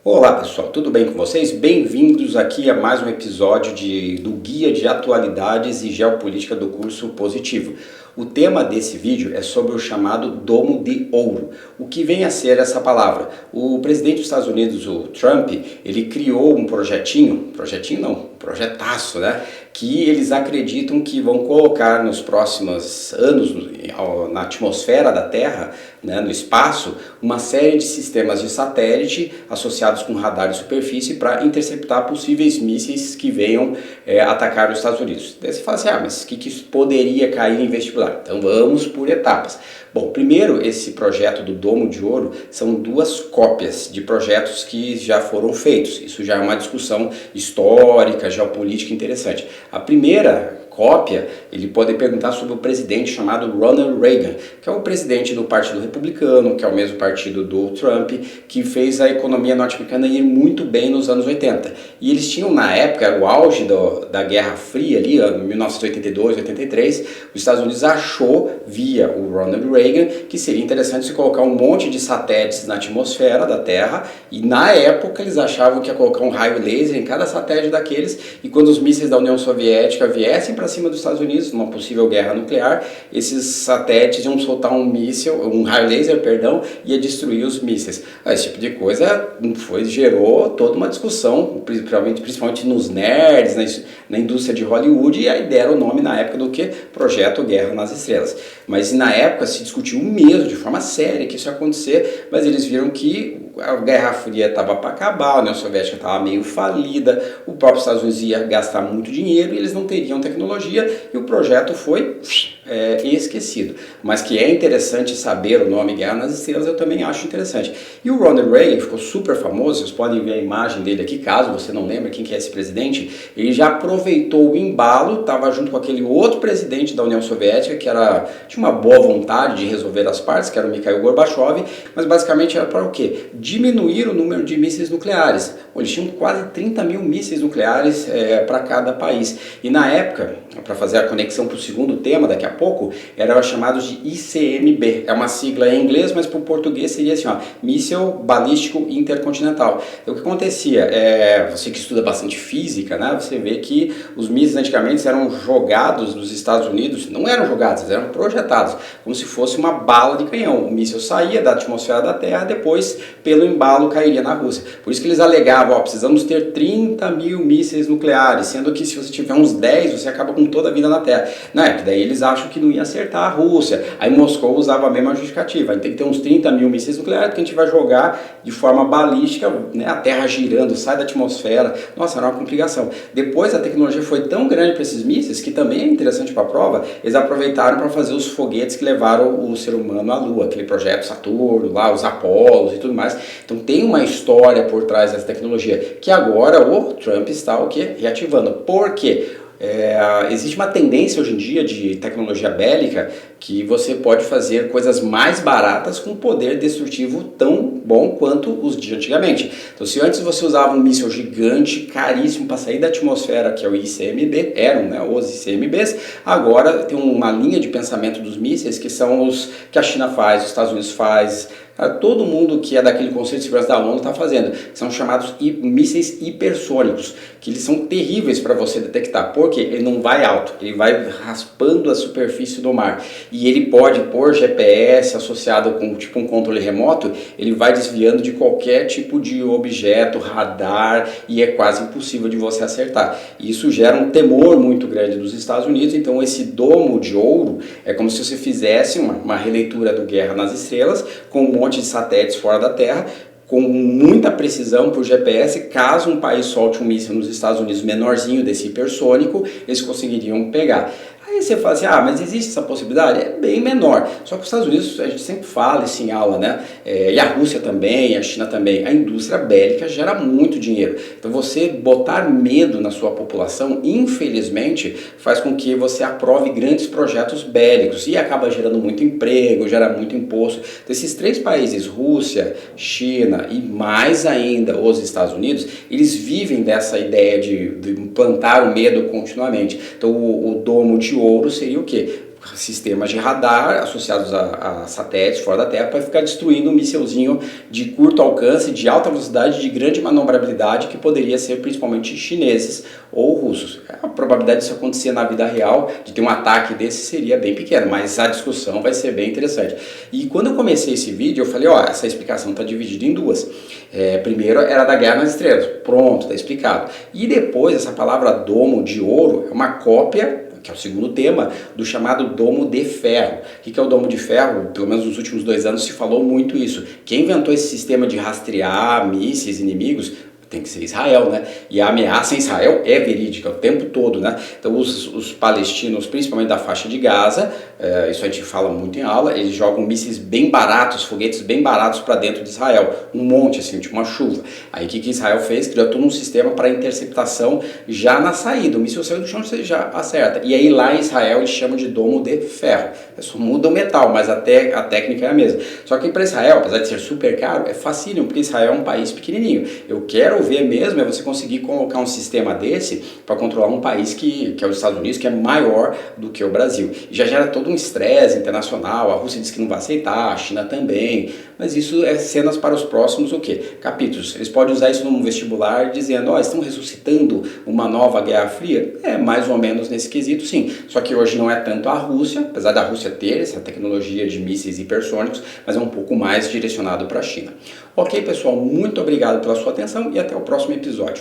Olá pessoal, tudo bem com vocês? Bem-vindos aqui a mais um episódio do Guia de Atualidades e Geopolítica do curso Positivo. O tema desse vídeo é sobre o chamado Domo de Ouro. O que vem a ser essa palavra? O presidente dos Estados Unidos, o Trump, ele criou um projetaço, né? Que eles acreditam que vão colocar nos próximos anos na atmosfera da Terra, né, no espaço, uma série de sistemas de satélite associados com radar de superfície para interceptar possíveis mísseis que venham atacar os Estados Unidos. Daí você fala assim, mas o que poderia cair em vestibular? Então vamos por etapas. Bom, primeiro, esse projeto do Domo de Ouro são duas cópias de projetos que já foram feitos. Isso já é uma discussão histórica, geopolítica interessante. A primeira cópia, ele pode perguntar sobre o presidente chamado Ronald Reagan, que é o presidente do Partido Republicano, que é o mesmo partido do Trump, que fez a economia norte-americana ir muito bem nos anos 80. E eles tinham, na época, o auge da Guerra Fria, ali, em 1982, 83, os Estados Unidos achou, via o Ronald Reagan, que seria interessante se colocar um monte de satélites na atmosfera da Terra, e na época eles achavam que ia colocar um raio laser em cada satélite daqueles, e quando os mísseis da União Soviética viessem para cima dos Estados Unidos, numa possível guerra nuclear, esses satélites iam soltar um raio laser, ia destruir os mísseis. Esse tipo de coisa gerou toda uma discussão, principalmente nos nerds, na indústria de Hollywood, e aí deram o nome na época do que? Projeto Guerra nas Estrelas. Mas na época se discutiu mesmo, de forma séria, que isso ia acontecer, mas eles viram que a Guerra Fria estava para acabar, a União Soviética estava meio falida, o próprio Estados Unidos ia gastar muito dinheiro e eles não teriam tecnologia e o projeto foi esquecido. Mas que é interessante saber o nome Guerra nas Estrelas, eu também acho interessante. E o Ronald Reagan ficou super famoso, vocês podem ver a imagem dele aqui, caso você não lembre quem que é esse presidente, ele já aproveitou o embalo, estava junto com aquele outro presidente da União Soviética, que tinha uma boa vontade de resolver as partes, que era o Mikhail Gorbachev, mas basicamente era para o quê? Diminuir o número de mísseis nucleares. Eles tinham quase 30 mil mísseis nucleares para cada país. E na época, para fazer a conexão para o segundo tema daqui a pouco, eram chamados de ICMB. É uma sigla em inglês, mas para o português seria assim, Míssil Balístico Intercontinental. Então o que acontecia? Você que estuda bastante física, né, você vê que os mísseis antigamente eram jogados dos Estados Unidos, não eram jogados, eram projetados, como se fosse uma bala de canhão. O míssil saía da atmosfera da Terra, depois, pelo embalo, cairia na Rússia. Por isso que eles alegavam, precisamos ter 30 mil mísseis nucleares, sendo que se você tiver uns 10, você acaba com toda a vida na Terra. Não é, que daí eles acham que não ia acertar a Rússia. Aí Moscou usava a mesma justificativa. A gente tem que ter uns 30 mil mísseis nucleares que a gente vai jogar de forma balística, né, a Terra girando, sai da atmosfera. Nossa, era uma complicação. Depois a tecnologia foi tão grande para esses mísseis, que também é interessante para a prova, eles aproveitaram para fazer os foguetes que levaram o ser humano à Lua, aquele projeto Saturno, lá, os Apolos e tudo mais. Então tem uma história por trás dessa tecnologia, que agora o Trump está reativando. Por quê? Existe uma tendência hoje em dia de tecnologia bélica que você pode fazer coisas mais baratas com poder destrutivo tão bom quanto os de antigamente. Então, se antes você usava um míssil gigante, caríssimo para sair da atmosfera, que é o ICMB, os ICMBs, agora tem uma linha de pensamento dos mísseis que são os que a China faz, os Estados Unidos faz, todo mundo que é daquele Conselho de Segurança da ONU está fazendo. São chamados mísseis hipersônicos, que eles são terríveis para você detectar, porque ele não vai alto, ele vai raspando a superfície do mar. E ele pode, por GPS associado com tipo um controle remoto, ele vai desviando de qualquer tipo de objeto, radar, e é quase impossível de você acertar. E isso gera um temor muito grande dos Estados Unidos. Então esse domo de ouro é como se você fizesse uma releitura do Guerra nas Estrelas, com um monte de satélites fora da Terra, com muita precisão por GPS. Caso um país solte um míssil nos Estados Unidos menorzinho desse hipersônico, eles conseguiriam pegar. Aí você fala assim, mas existe essa possibilidade? É bem menor. Só que os Estados Unidos, a gente sempre fala isso em aula, né? E a Rússia também, a China também. A indústria bélica gera muito dinheiro. Então você botar medo na sua população, infelizmente, faz com que você aprove grandes projetos bélicos e acaba gerando muito emprego, gera muito imposto. Então esses três países, Rússia, China e mais ainda os Estados Unidos, eles vivem dessa ideia de implantar o medo continuamente. Então o domo de ouro seria o quê? sistemas de radar associados a satélites fora da Terra para ficar destruindo um mísselzinho de curto alcance, de alta velocidade, de grande manobrabilidade, que poderia ser principalmente chineses ou russos. A probabilidade disso acontecer na vida real, de ter um ataque desse, seria bem pequena, mas a discussão vai ser bem interessante. E quando eu comecei esse vídeo, eu falei, ó, essa explicação está dividida em duas. Primeiro era da Guerra nas Estrelas, pronto, está explicado. E depois, essa palavra domo de ouro é uma cópia, que é o segundo tema, do chamado domo de ferro. O que é o domo de ferro? Pelo menos nos últimos 2 anos se falou muito isso. Quem inventou esse sistema de rastrear mísseis inimigos tem que ser Israel, né? E a ameaça em Israel é verídica o tempo todo, né? Então os palestinos, principalmente da faixa de Gaza, isso a gente fala muito em aula, eles jogam mísseis bem baratos, foguetes bem baratos para dentro de Israel, um monte assim, tipo uma chuva. Aí o que Israel fez? Criou todo um sistema para interceptação já na saída, o míssil saiu do chão, você já acerta. E aí lá em Israel eles chamam de domo de ferro. Só muda o metal, mas a técnica é a mesma. Só que para Israel, apesar de ser super caro, é facílimo, porque Israel é um país pequenininho. Eu quero ver mesmo é você conseguir colocar um sistema desse para controlar um país que é os Estados Unidos, que é maior do que o Brasil. E já gera todo um estresse internacional, a Rússia diz que não vai aceitar, a China também, mas isso é cenas para os próximos o quê? Capítulos. Eles podem usar isso num vestibular dizendo, estão ressuscitando uma nova Guerra Fria? É mais ou menos nesse quesito, sim. Só que hoje não é tanto a Rússia, apesar da Rússia ter essa tecnologia de mísseis hipersônicos, mas é um pouco mais direcionado para a China. Ok, pessoal, muito obrigado pela sua atenção e até o próximo episódio.